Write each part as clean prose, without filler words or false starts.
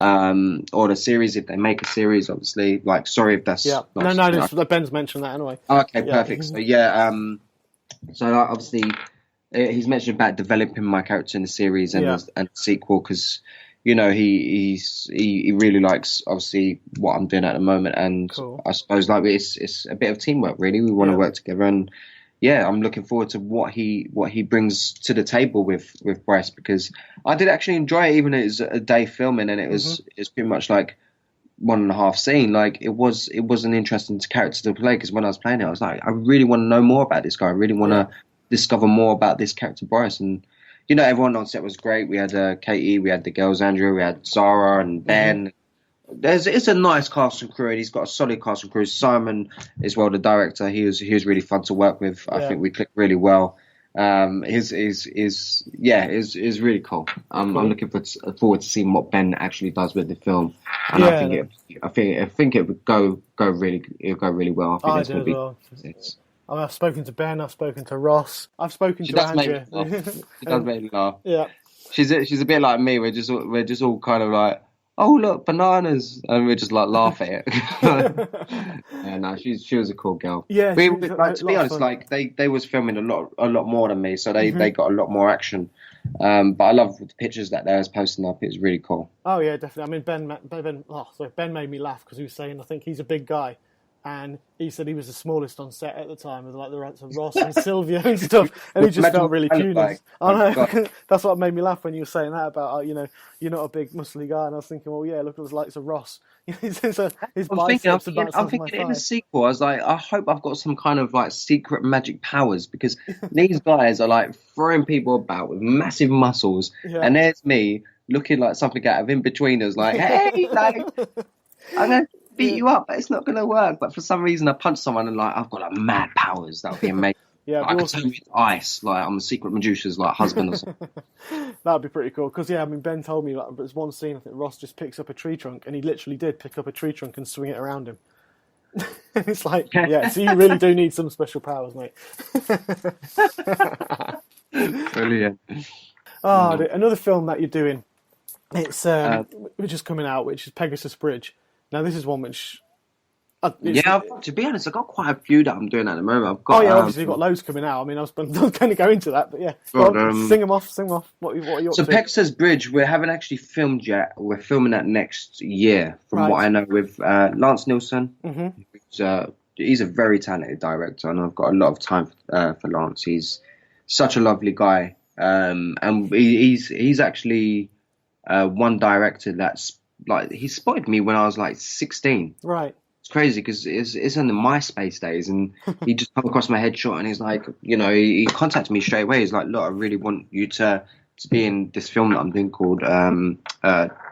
or the series if they make a series. Obviously, like sorry if that's Yeah. not No, something Ben's mentioned that anyway. okay, Yeah. perfect. So yeah, so obviously he's mentioned about developing my character in the series and Yeah. the sequel because he really likes obviously what I'm doing at the moment, and Cool. I suppose like it's a bit of teamwork really. We want to Yeah. work together, and yeah, I'm looking forward to what he brings to the table with Bryce because I did actually enjoy it even though it was a day filming and it's pretty much like one and a half scene. Like it was an interesting character to play because when I was playing it, I was like, I really want to know more about this guy. I really want to discover more about this character, Boris. And everyone on set was great. We had Katie, we had the girls, Andrew, we had Zara and Ben. It's a nice cast and crew, and he's got a solid cast and crew. Simon, as well, the director, he was really fun to work with. I think we clicked really well. Is really cool. I'm looking forward to seeing what Ben actually does with the film, and I think it would go really well. I think it's well. I've spoken to Ben. I've spoken to Ross. I've spoken to Andrew. She does make me laugh. Yeah, she's a bit like me. We're just all kind of like, oh look, bananas, and we just like laugh at it. Yeah, no, she was a cool girl. Yeah, to be honest, like they was filming a lot more than me, so they got a lot more action. But I love the pictures that they was posting up. It was really cool. Oh yeah, definitely. I mean, Ben made me laugh because he was saying I think he's a big guy. And he said he was the smallest on set at the time, with like the likes of Ross and Sylvia and stuff, and he just felt really puny. I know. That's what made me laugh when you were saying that about you're not a big muscly guy, and I was thinking, well, yeah, look at the likes of Ross. his biceps I'm thinking in the sequel, I was like, I hope I've got some kind of like secret magic powers because these guys are like throwing people about with massive muscles, and there's me looking like something out of in between us, like, hey, like I'm gonna beat you up, but it's not going to work. But for some reason, I punch someone and like I've got like mad powers. That would be amazing. I could turn with ice, like I'm the secret Medusa's like husband or something. That'd be pretty cool. Because Ben told me like there's one scene I think Ross just picks up a tree trunk, and he literally did pick up a tree trunk and swing it around him. It's like, so you really do need some special powers, mate. Brilliant. Another film that you're doing, it's which is coming out, which is Pegasus Bridge. Now, this is one which... to be honest, I've got quite a few that I'm doing at the moment. I've got, obviously you've got loads coming out. I mean, I was going to go into that, but yeah. Sing them off. What are you up to? So Pegasus Bridge, we haven't actually filmed yet. We're filming that next year, from what I know, with Lance Nilsson. He's a very talented director, and I've got a lot of time for Lance. He's such a lovely guy. And he's actually one director that's like he spotted me when I was like 16. Right. It's crazy because it's in the MySpace days, and he just come across my headshot, and he's like, he contacted me straight away. He's like, look, I really want you to be in this film that I'm doing called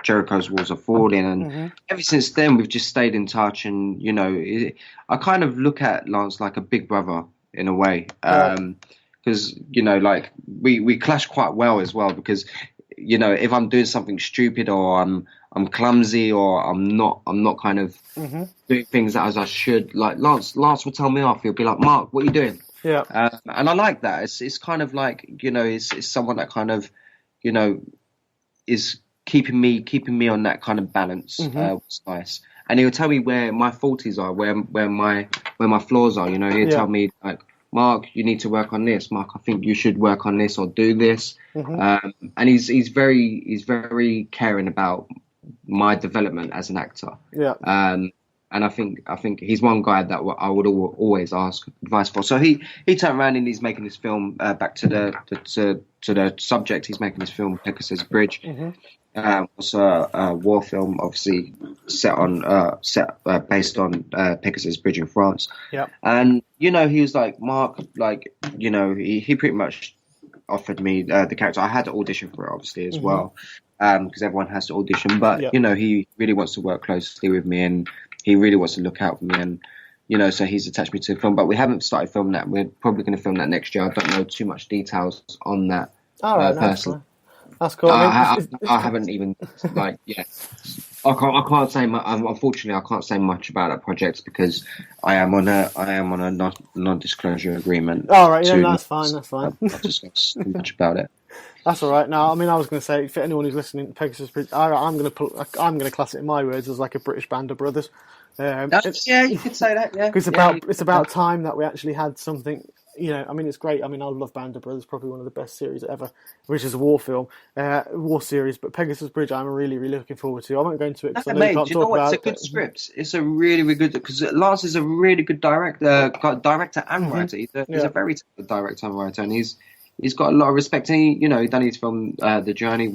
Jericho's Walls Are Falling, and ever since then we've just stayed in touch. And I kind of look at Lance like a big brother in a way, because like we clash quite well as well because. If I'm doing something stupid or I'm clumsy or I'm not kind of doing things as I should, like Lance will tell me off. He'll be like, Mark, what are you doing? Yeah. And I like that. It's kind of like it's someone that kind of is keeping me on that kind of balance. It's nice. And he'll tell me where my faulties are, where my flaws are. He'll tell me like, Mark, you need to work on this. Mark, I think you should work on this or do this. And he's very caring about my development as an actor. Yeah. And I think he's one guy that I would always ask advice for. So he turned around and he's making this film back to the subject. He's making this film Pegasus Bridge. It's a war film, obviously based on Pegasus Bridge in France. Yeah. And he was like, Mark, like he pretty much offered me the character. I had to audition for it, obviously, as well, because everyone has to audition. But he really wants to work closely with me, and he really wants to look out for me, and so he's attached me to the film. But we haven't started filming that. We're probably going to film that next year. I don't know too much details on that personally. That's cool. I haven't even I can't say unfortunately I can't say much about that project because I am on a non-disclosure agreement. All right, that's fine. I'll discuss too much about it. That's all right. Now, I mean, I was going to say, for anyone who's listening, Pegasus Bridge, I'm going to class it in my words as like a British band of brothers. Yeah, you could say that. Yeah, It's about time that we actually had something. I mean, it's great. I mean, I love Band of Brothers, probably one of the best series ever, which is a war film, war series. But Pegasus Bridge, I'm really, really looking forward to. I won't go into it because I know you can't talk about it. It's a good script. It's a really, really good, because Lance is a really good director and writer. He's a very talented director and writer, and he's got a lot of respect. And he done his film, The Journey.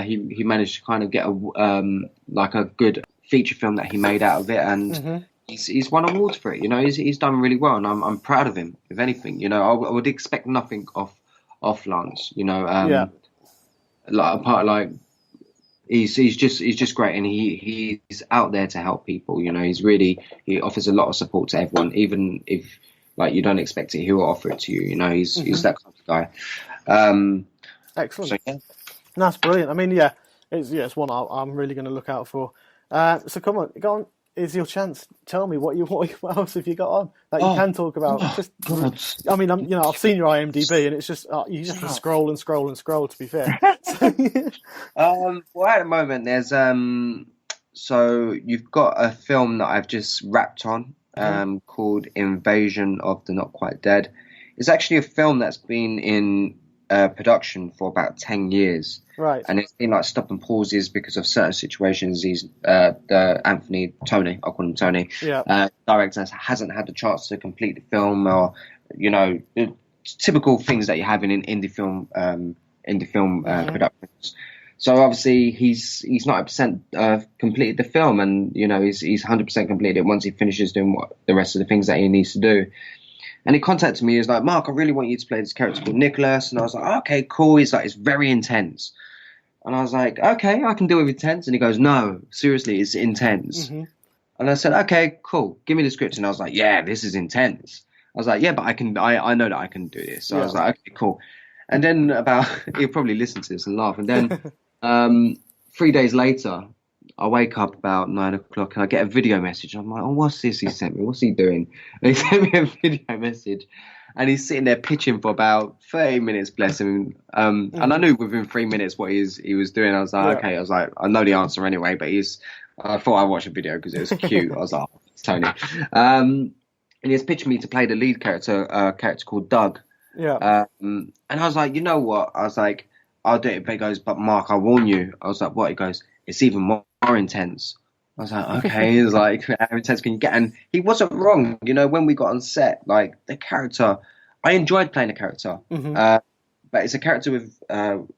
He managed to kind of get a good feature film that he made out of it, and he's won awards for it. He's done really well, and I'm proud of him. If anything, I would expect nothing off Lance. He's just great, and he's out there to help people. He offers a lot of support to everyone, even if you don't expect it, he will offer it to you. He's that kind of guy. Excellent. So, yeah. That's brilliant. I mean, it's one I'm really going to look out for. So come on, go on. Is your chance? Tell me what else have you got on that you can talk about? I mean, I've seen your IMDb, and it's just you just have to scroll and scroll and scroll. To be fair. Well, at the moment, there's so you've got a film that I've just wrapped on, called Invasion of the Not Quite Dead. It's actually a film that's been in production for about 10 years. Right. And it's been stop and pauses because of certain situations. He's Tony, I'll call him Tony. Yeah. Director hasn't had the chance to complete the film, or typical things that you have in indie film productions. So obviously he's 90% completed the film, and he's 100% completed it once he finishes doing the rest of the things that he needs to do. And he contacted me. He was like, "Mark, I really want you to play this character called Nicholas." And I was like, "Okay, cool." He's like, "It's very intense." And I was like, "Okay, I can do it with intense." And he goes, "No, seriously, it's intense." And I said, "Okay, cool. Give me the script." And I was like, "Yeah, this is intense." I was like, "Yeah, but I know that I can do this." So I was like, "Okay, cool." And then he'll probably listen to this and laugh. And then 3 days later, I wake up about 9 o'clock and I get a video message. I'm like, "Oh, what's this he sent me? What's he doing?" And he sent me a video message, and he's sitting there pitching for about 30 minutes, bless him. And I knew within 3 minutes what he was doing. I was like, okay. I was like, I know the answer anyway, but I thought I'd watch a video because it was cute. I was like, oh, it's Tony. And he's pitching me to play the lead character, a character called Doug. Yeah. And I was like, you know what? I was like, I'll do it. But he goes, "But Mark, I warn you." I was like, "What?" He goes, "It's even more intense." I was like, okay. He was like, "How intense can you get?" And he wasn't wrong. When we got on set, the character, I enjoyed playing the character. But it's a character with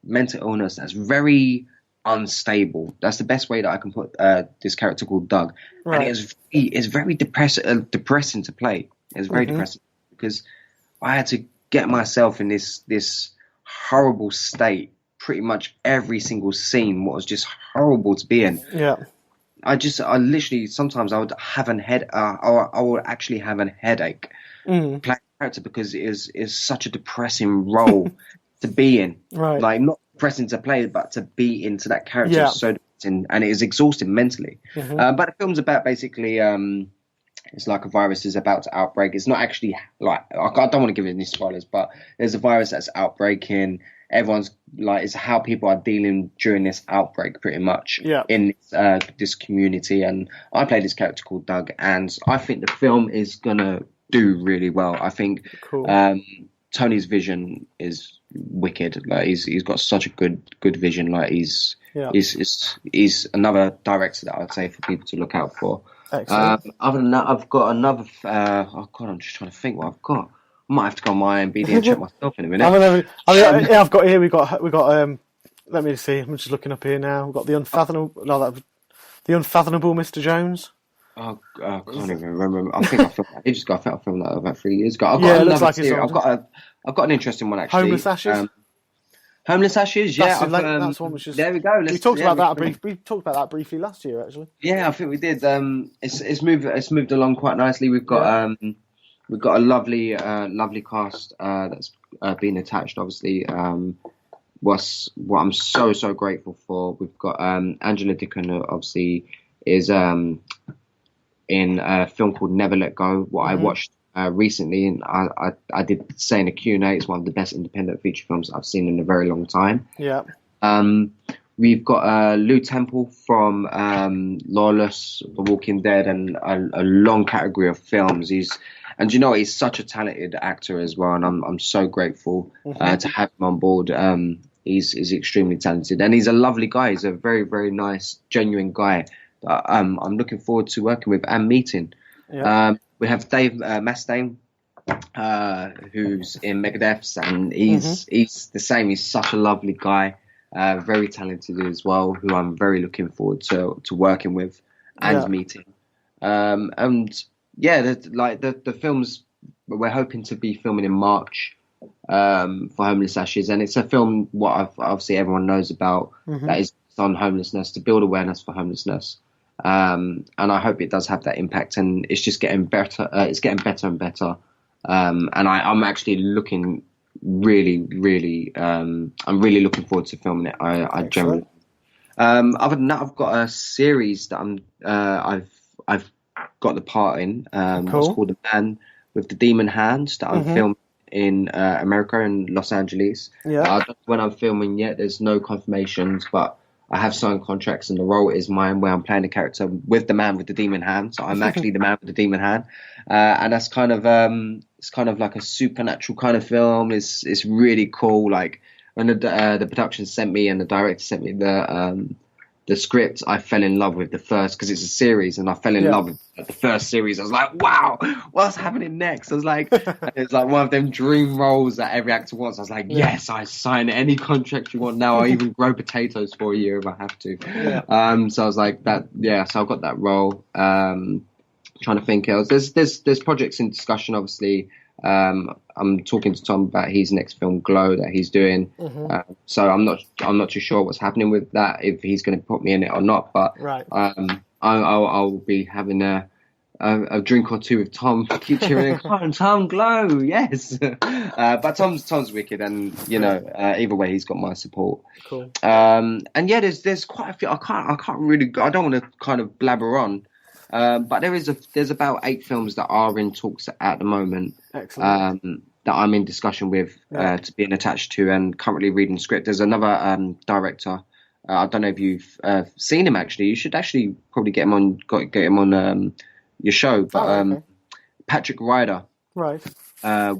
mental illness that's very unstable. That's the best way that I can put this character called Doug. Right. And it's very depressing to play. It's very depressing because I had to get myself in this horrible state. Pretty much every single scene was just horrible to be in. Yeah. I literally, sometimes I would have I would actually have a headache playing the character because it is such a depressing role to be in. Right. Not depressing to play, but to be into that character is so depressing, and it is exhausting mentally. But the film's about basically, it's like a virus is about to outbreak. It's not actually I don't want to give it any spoilers, but there's a virus that's outbreaking. Everyone's it's how people are dealing during this outbreak, pretty much, in this community. And I played this character called Doug, and I think the film is gonna do really well. I think Tony's vision is wicked. He's got such a good vision. He's another director that I'd say for people to look out for. Other than that, I've got another. I'm just trying to think what I've got. I might have to go on my IMDb and check myself in a minute. I've got here. We got. Let me see. I'm just looking up here now. We've got the unfathomable Mr. Jones. Oh, I can't even remember. I think I filmed that ages ago. I think I filmed that about 3 years ago. It looks like I've got an interesting one actually. Homeless Ashes. Homeless Ashes, yeah. That's one which is. There we go. We talked about that briefly last year, actually. Yeah, I think we did. It's moved along quite nicely. We've got a lovely cast that's been attached. Obviously, what I'm so grateful for. We've got Angela Dickon, who obviously is in a film called Never Let Go. What I watched recently, and I did say in a Q&A, it's one of the best independent feature films I've seen in a very long time. Yeah. We've got Lou Temple from Lawless, The Walking Dead, and a long category of films. And you know, he's such a talented actor as well, and I'm so grateful to have him on board. He's extremely talented, and he's a lovely guy. He's a very, very nice, genuine guy that I'm looking forward to working with and meeting. Yeah. We have Dave Mustaine, who's in Megadeth, and he's the same. He's such a lovely guy. Very talented as well, who I'm very looking forward to working with and meeting. And yeah, the films we're hoping to be filming in March for Homeless Ashes, and it's a film what obviously everyone knows about that is on homelessness, to build awareness for homelessness. And I hope it does have that impact, and it's just getting better. It's getting better and better. And I'm actually looking. I'm really looking forward to filming it. I generally. Other than that, I've got a series that I've got the part in. Cool. It's called The Man with the Demon Hands that I'm filming in America, in Los Angeles. Yeah. I don't know when I'm filming yet. There's no confirmations, but I have signed contracts, and the role is mine, where I'm playing a character with the man with the demon hand. So I'm actually the man with the demon hand, and that's kind of it's kind of like a supernatural kind of film. It's really cool. Like when the production sent me and the director sent me the script, I fell in love with the first, because it's a series, and I fell in love with the first series. I was like, wow, what's happening next? I was like, it's like one of them dream roles that every actor wants. I was like, yes, I sign any contract you want now. I'll even grow potatoes for a year if I have to. Yeah. So I was like that. Yeah. So I got that role. Trying to think else. There's projects in discussion, obviously. I'm talking to Tom about his next film, Glow, that he's doing. So I'm not too sure what's happening with that, if he's going to put me in it or not. But I'll be having a drink or two with Tom. Keep cheering, come on, Tom, Glow, yes. But Tom's wicked, and you know, either way, he's got my support. Cool. And yeah, there's quite a few. I don't want to kind of blabber on. But there's about 8 films that are in talks at the moment. Excellent. That I'm in discussion with to being attached to, and currently reading script. There's another director. I don't know if you've seen him. Actually, you should actually probably get him on your show. But Patrick Ryder. Right.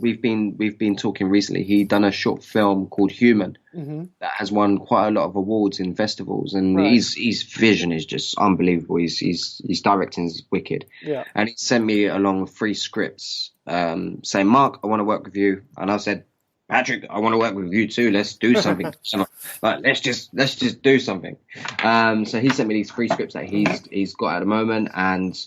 We've been talking recently. He done a short film called Human that has won quite a lot of awards in festivals, and his vision is just unbelievable. His directing is wicked. Yeah. And he sent me along 3 scripts, saying, Mark, I want to work with you. And I said, Patrick, I want to work with you too. Let's do something. Like, let's just do something. So he sent me these 3 scripts that he's got at the moment, and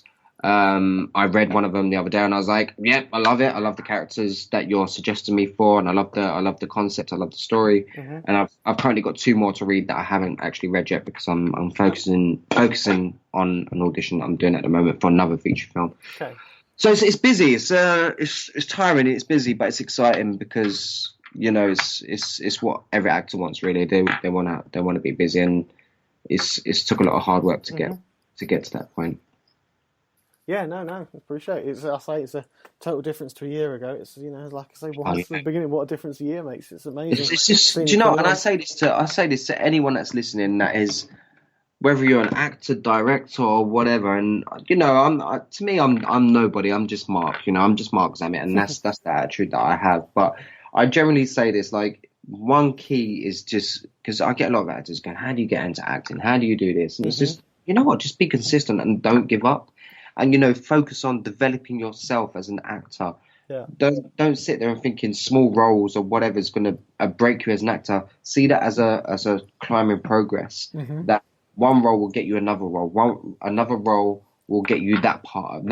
I read one of them the other day, and I was like, yeah, I love it. I love the characters that you're suggesting me for, and I love the concept. I love the story. And I've currently got 2 more to read that I haven't actually read yet, because I'm focusing on an audition that I'm doing at the moment for another feature film. Okay. So it's busy. It's tiring. It's busy, but it's exciting, because you know it's what every actor wants, really. They want to be busy, and it's took a lot of hard work to get to that point. Yeah, no, appreciate it. I say it's a total difference to a year ago. It's, you know, like I say, once the beginning, what a difference a year makes. It's amazing. It's just, do you know? And I say this to anyone that's listening. That is, whether you're an actor, director, or whatever. And you know, I'm nobody. I'm just Mark. You know, I'm just Marc Zammit, and that's the attitude that I have. But I generally say this, like, one key is just, because I get a lot of actors going, "How do you get into acting? How do you do this?" And it's just, you know what? Just be consistent and don't give up. And, you know, focus on developing yourself as an actor. Yeah. Don't sit there and thinking small roles or whatever's going to break you as an actor. See that as a climb in progress. That one role will get you another role. Another role will get you that part,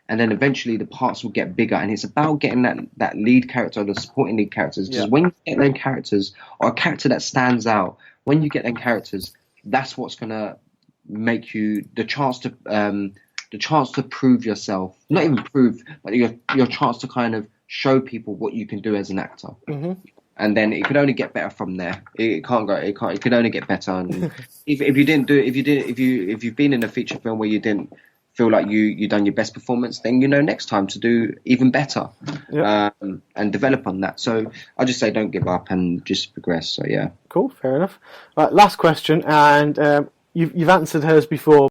and then eventually the parts will get bigger. And it's about getting that lead character, or the supporting lead characters. Because when you get them characters, or a character that stands out, when you get them characters, that's what's going to make you the chance to prove yourself, not even prove, but your chance to kind of show people what you can do as an actor. And then it could only get better from there. It could only get better. And if you've been in a feature film where you didn't feel like you done your best performance, then next time to do even better, and develop on that. So I just say don't give up and just progress. So yeah. Cool, fair enough. Right, last question, and you've answered hers before.